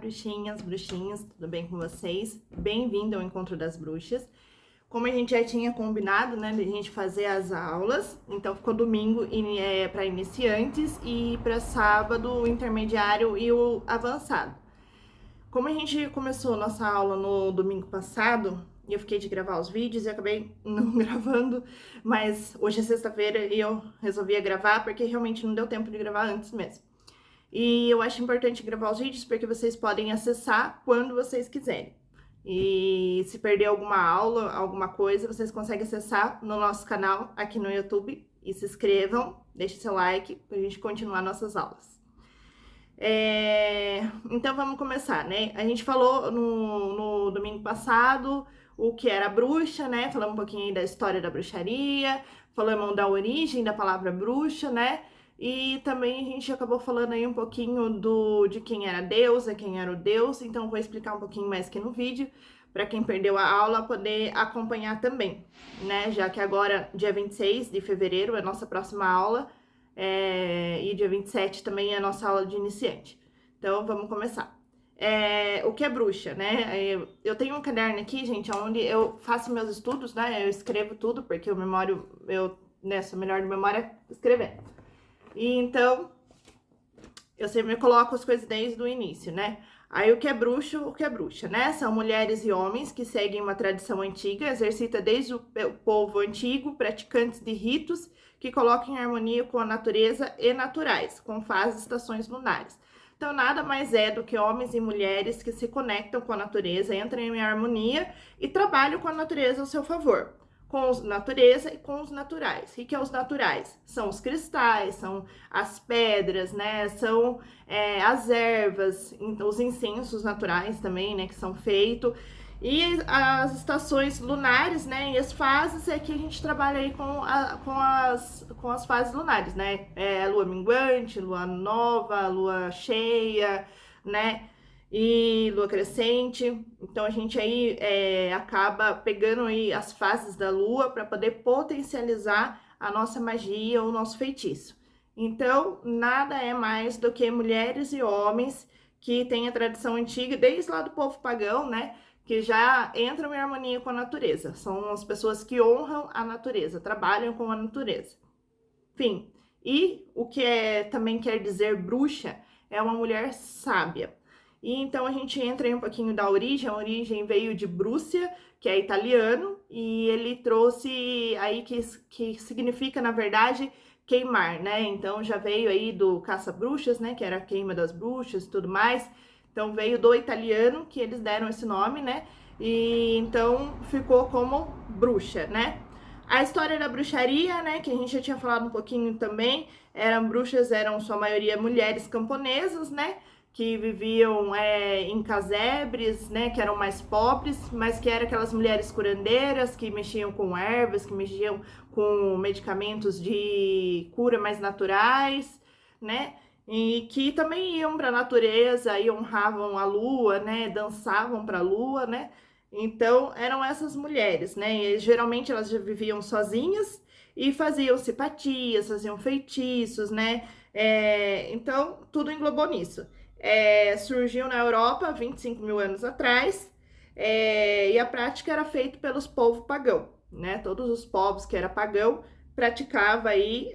bruxinhas, bruxinhos, tudo bem com vocês? Bem-vindo ao Encontro das Bruxas. Como a gente já tinha combinado, né, de a gente fazer as aulas, então ficou domingo para iniciantes e para sábado o intermediário e o avançado. Como a gente começou nossa aula no domingo passado, e eu fiquei de gravar os vídeos e acabei não gravando, mas hoje é sexta-feira e eu resolvi gravar porque realmente não deu tempo de gravar antes mesmo. E eu acho importante gravar os vídeos porque vocês podem acessar quando vocês quiserem. E se perder alguma aula, alguma coisa, vocês conseguem acessar no nosso canal aqui no YouTube. E se inscrevam, deixe seu like pra gente continuar nossas aulas. Então vamos começar, né? A gente falou no domingo passado o que era bruxa, né? Falamos um pouquinho aí da história da bruxaria, falamos da origem da palavra bruxa, né? E também a gente acabou falando aí um pouquinho de quem era a deusa, quem era o deus, então vou explicar um pouquinho mais aqui no vídeo, para quem perdeu a aula poder acompanhar também, né? Já que agora, dia 26 de fevereiro, é a nossa próxima aula, e dia 27 também é a nossa aula de iniciante. Então, vamos começar. O que é bruxa, né? Eu tenho um caderno aqui, gente, onde eu faço meus estudos, né? Eu escrevo tudo, porque eu memório, sou melhor de memória escrevendo. E então, eu sempre coloco as coisas desde o início, né? Aí, o que é bruxo, o que é bruxa, né? São mulheres e homens que seguem uma tradição antiga, exercita desde o povo antigo, praticantes de ritos que colocam em harmonia com a natureza e naturais, com fases e estações lunares. Então, nada mais é do que homens e mulheres que se conectam com a natureza, entram em harmonia e trabalham com a natureza ao seu favor. Com a natureza e com os naturais. O que é os naturais? São os cristais, são as pedras, né? São as ervas, os incensos naturais também, né? Que são feitos. E as estações lunares, né? E as fases é que a gente trabalha aí com as fases lunares, né? Lua minguante, lua nova, lua cheia, né? E lua crescente. Então a gente aí acaba pegando aí as fases da lua para poder potencializar a nossa magia ou o nosso feitiço. Então, nada é mais do que mulheres e homens que têm a tradição antiga, desde lá do povo pagão, né? Que já entram em harmonia com a natureza. São as pessoas que honram a natureza, trabalham com a natureza. Enfim, e o que também quer dizer bruxa é uma mulher sábia. E então a gente entra em um pouquinho da origem. A origem veio de Brússia, que é italiano, e ele trouxe aí que significa, na verdade, queimar, né? Então já veio aí do caça-bruxas, né? Que era a queima das bruxas e tudo mais. Então veio do italiano que eles deram esse nome, né? E então ficou como bruxa, né? A história da bruxaria, né, que a gente já tinha falado um pouquinho também, eram sua maioria mulheres camponesas, né, que viviam em casebres, né, que eram mais pobres, mas que eram aquelas mulheres curandeiras, que mexiam com ervas, que mexiam com medicamentos de cura mais naturais, né, e que também iam para a natureza e honravam a lua, né, dançavam para a lua, né. Então, eram essas mulheres, né? E, geralmente elas já viviam sozinhas e faziam simpatias, faziam feitiços, né? Então, tudo englobou nisso. Surgiu na Europa 25 mil anos atrás, e a prática era feita pelos povos pagãos, né? Todos os povos que eram pagão praticava aí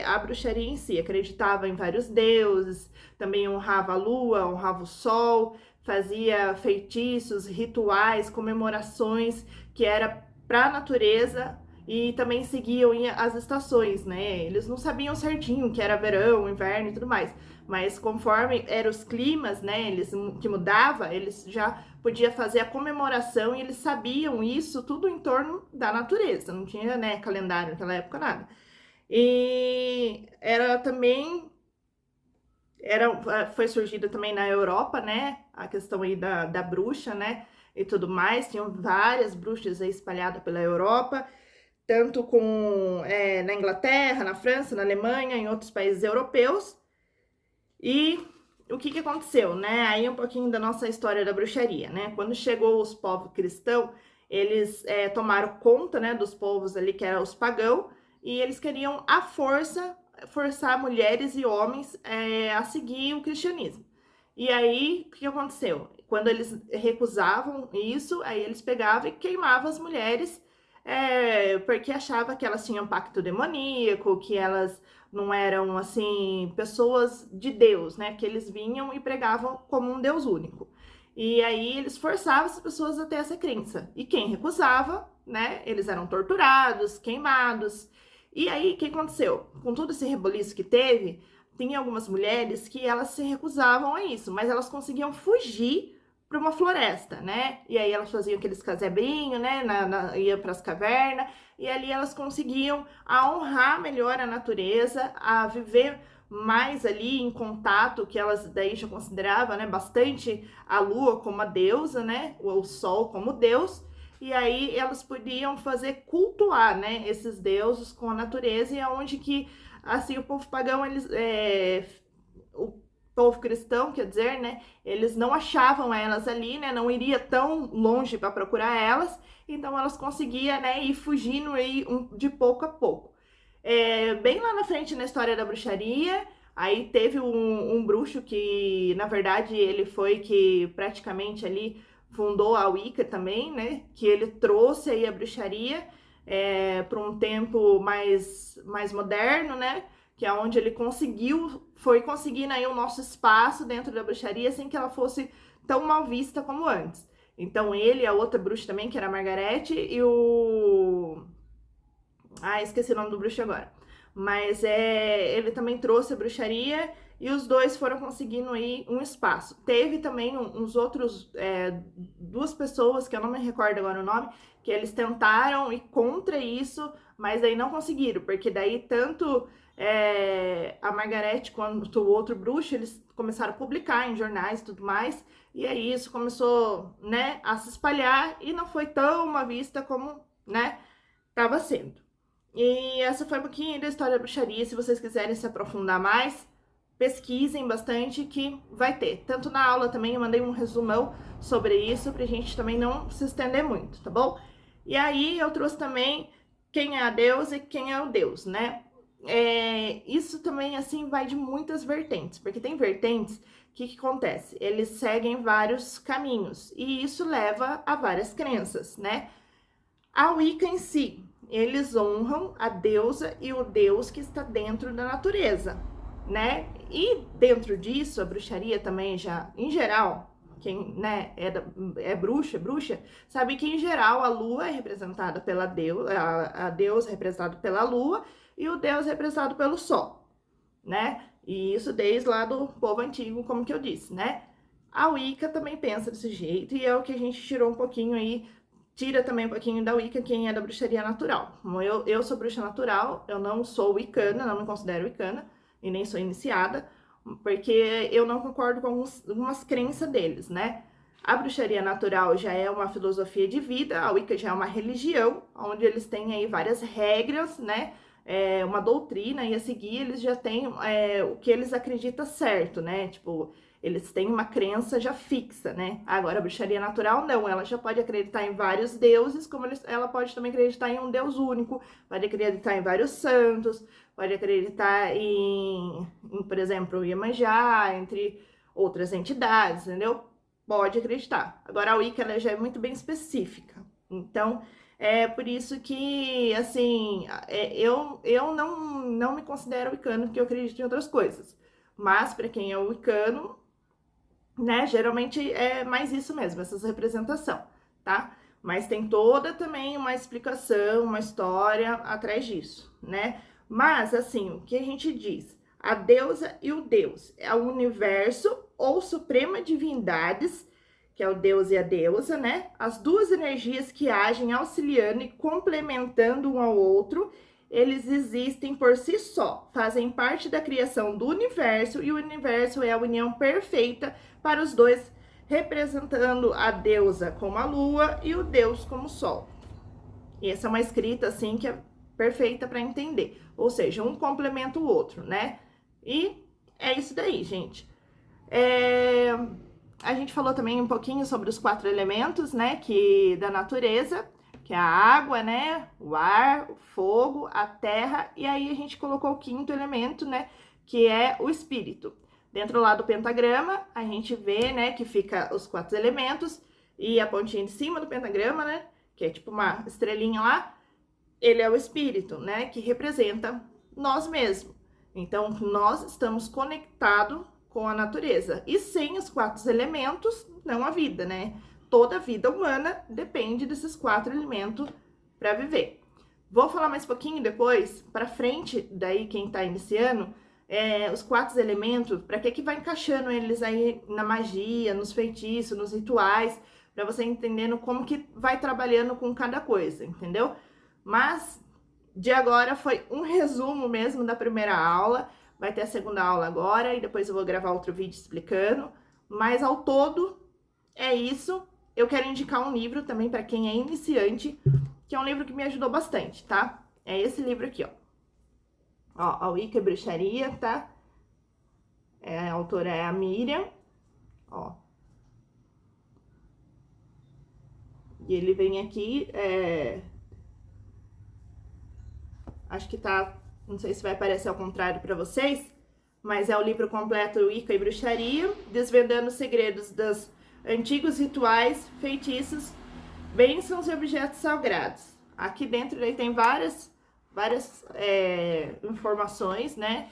a bruxaria em si, acreditava em vários deuses, também honrava a lua, honrava o sol, fazia feitiços, rituais, comemorações que era para a natureza e também seguiam as estações, né? Eles não sabiam certinho que era verão, inverno e tudo mais, mas conforme eram os climas, né, eles que mudava, eles já podia fazer a comemoração e eles sabiam isso tudo em torno da natureza, não tinha, né, calendário naquela época nada. E era também foi surgida também na Europa, né? A questão aí da bruxa, né? E tudo mais. Tinham várias bruxas aí espalhadas pela Europa, tanto na Inglaterra, na França, na Alemanha, em outros países europeus. E o que aconteceu, né? Aí um pouquinho da nossa história da bruxaria, né? Quando chegou os povos cristãos, eles tomaram conta, né, dos povos ali que eram os pagãos, e eles queriam à força forçar mulheres e homens a seguir o cristianismo. E aí, o que aconteceu? Quando eles recusavam isso, aí eles pegavam e queimavam as mulheres, porque achava que elas tinham pacto demoníaco, que elas não eram, assim, pessoas de Deus, né? Porque eles vinham e pregavam como um Deus único. E aí eles forçavam as pessoas a ter essa crença. E quem recusava, né? Eles eram torturados, queimados. E aí, o que aconteceu? Com todo esse reboliço que teve, tinha algumas mulheres que elas se recusavam a isso, mas elas conseguiam fugir para uma floresta, né? E aí elas faziam aqueles casebrinhos, né? Ia para as cavernas, e ali elas conseguiam a honrar melhor a natureza, a viver mais ali em contato, que elas daí já consideravam, né, bastante a lua como a deusa, né, o sol como Deus, e aí elas podiam fazer cultuar, né, esses deuses com a natureza, e aonde que, assim, o povo pagão, o povo cristão, quer dizer, né, eles não achavam elas ali, né, não iria tão longe para procurar elas, então elas conseguiam, né, ir fugindo aí de pouco a pouco. Bem lá na frente na história da bruxaria, aí teve um bruxo que, na verdade, ele foi que praticamente ali fundou a Wicca também, né? Que ele trouxe aí a bruxaria para um tempo mais moderno, né? Que é onde ele foi conseguindo aí o nosso espaço dentro da bruxaria sem que ela fosse tão mal vista como antes. Então ele, a outra bruxa também, que era a Margarete, e o esqueci o nome do bruxo agora. Mas ele também trouxe a bruxaria e os dois foram conseguindo aí um espaço. Teve também uns outros, duas pessoas, que eu não me recordo agora o nome, que eles tentaram ir contra isso, mas aí não conseguiram, porque daí tanto a Margarete quanto o outro bruxo, eles começaram a publicar em jornais e tudo mais, e aí isso começou, né, a se espalhar e não foi tão uma vista como, né, estava sendo. E essa foi um pouquinho da história da bruxaria. Se vocês quiserem se aprofundar mais, pesquisem bastante que vai ter. Tanto na aula também eu mandei um resumão sobre isso, pra gente também não se estender muito, tá bom? E aí eu trouxe também quem é a deusa e quem é o deus, né? Isso também, assim, vai de muitas vertentes, porque tem vertentes que acontece? Eles seguem vários caminhos, e isso leva a várias crenças, né? A Wicca em si, eles honram a deusa e o deus que está dentro da natureza, né? E dentro disso, a bruxaria também já, em geral, quem, né, é bruxa, sabe que em geral a lua é representada pela deusa, a deusa é representada pela lua e o deus é representado pelo sol, né? E isso desde lá do povo antigo, como que eu disse, né? A Wicca também pensa desse jeito e é o que a gente tirou um pouquinho aí, tira também um pouquinho da Wicca quem é da bruxaria natural. Como eu sou bruxa natural, eu não sou wicana, não me considero wicana e nem sou iniciada, porque eu não concordo com algumas crenças deles, né? A bruxaria natural já é uma filosofia de vida, a Wicca já é uma religião, onde eles têm aí várias regras, né? Uma doutrina e a seguir eles já têm o que eles acreditam certo, né? Tipo, eles têm uma crença já fixa, né? Agora, a bruxaria natural, não. Ela já pode acreditar em vários deuses, como ela pode também acreditar em um deus único, pode acreditar em vários santos, pode acreditar por exemplo, Iemanjá, entre outras entidades, entendeu? Pode acreditar. Agora, a Wicca, ela já é muito bem específica. Então, é por isso que, assim, eu não me considero wicano, porque eu acredito em outras coisas. Mas, para quem é wicano, né? Geralmente é mais isso mesmo, essas representação, tá? Mas tem toda também uma explicação, uma história atrás disso, né? Mas, assim, o que a gente diz? A deusa e o deus é o universo ou suprema divindades, que é o deus e a deusa, né? As duas energias que agem auxiliando e complementando um ao outro, eles existem por si só, fazem parte da criação do universo e o universo é a união perfeita para os dois, representando a deusa como a lua e o deus como o sol. E essa é uma escrita assim que é perfeita para entender, ou seja, um complementa o outro, né? E é isso daí, gente. A gente falou também um pouquinho sobre os 4 elementos, né, da natureza, que é a água, né, o ar, o fogo, a terra, e aí a gente colocou o 5º elemento, né, que é o espírito. Dentro lá do pentagrama, a gente vê, né, que fica os 4 elementos e a pontinha de cima do pentagrama, né, que é tipo uma estrelinha lá, ele é o espírito, né, que representa nós mesmos. Então, nós estamos conectados com a natureza. E sem os 4 elementos, não há vida, né? Toda vida humana depende desses 4 elementos para viver. Vou falar mais pouquinho depois, para frente, daí quem tá iniciando, os 4 elementos, para que vai encaixando eles aí na magia, nos feitiços, nos rituais, para você entendendo como que vai trabalhando com cada coisa, entendeu? Mas de agora foi um resumo mesmo da primeira aula, vai ter a segunda aula agora e depois eu vou gravar outro vídeo explicando, mas ao todo é isso. Eu quero indicar um livro também para quem é iniciante, que é um livro que me ajudou bastante, tá? É esse livro aqui, ó. Ó, A Wicca e Bruxaria, tá? A autora é a Miriam, ó. E ele vem aqui, acho que tá, não sei se vai aparecer ao contrário para vocês, mas é o livro completo Wicca e Bruxaria, desvendando os segredos dos antigos rituais, feitiços, bênçãos e objetos sagrados. Aqui dentro daí tem várias informações, né?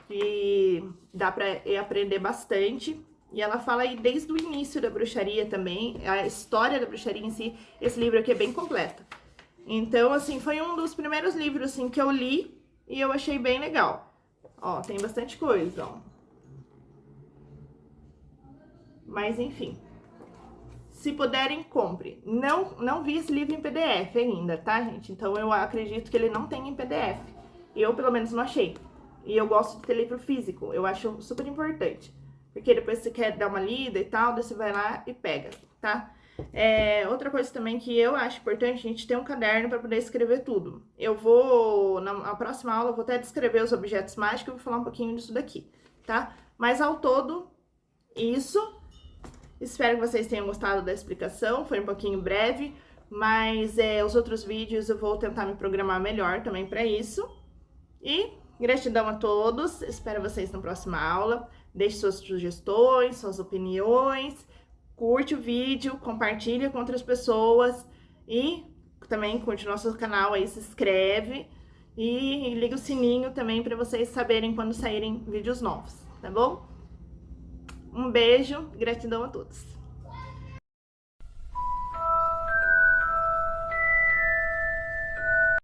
E dá para aprender bastante. E ela fala aí desde o início da bruxaria também, a história da bruxaria em si. Esse livro aqui é bem completo. Então, assim, foi um dos primeiros livros, assim, que eu li e eu achei bem legal. Ó, tem bastante coisa, ó. Mas, enfim. Se puderem, compre. Não vi esse livro em PDF ainda, tá, gente? Então, eu acredito que ele não tem em PDF. Eu, pelo menos, não achei. E eu gosto de ter livro físico. Eu acho super importante. Porque depois você quer dar uma lida e tal, daí você vai lá e pega, tá? Outra coisa também que eu acho importante, a gente ter um caderno para poder escrever tudo. Eu vou, na próxima aula, eu vou até descrever os objetos mágicos, eu vou falar um pouquinho disso daqui, tá? Mas ao todo, isso. Espero que vocês tenham gostado da explicação, foi um pouquinho breve, mas os outros vídeos eu vou tentar me programar melhor também para isso. E gratidão a todos, espero vocês na próxima aula. Deixe suas sugestões, suas opiniões, curte o vídeo, compartilha com outras pessoas e também curte o nosso canal aí, se inscreve e liga o sininho também para vocês saberem quando saírem vídeos novos, tá bom? Um beijo, gratidão a todos.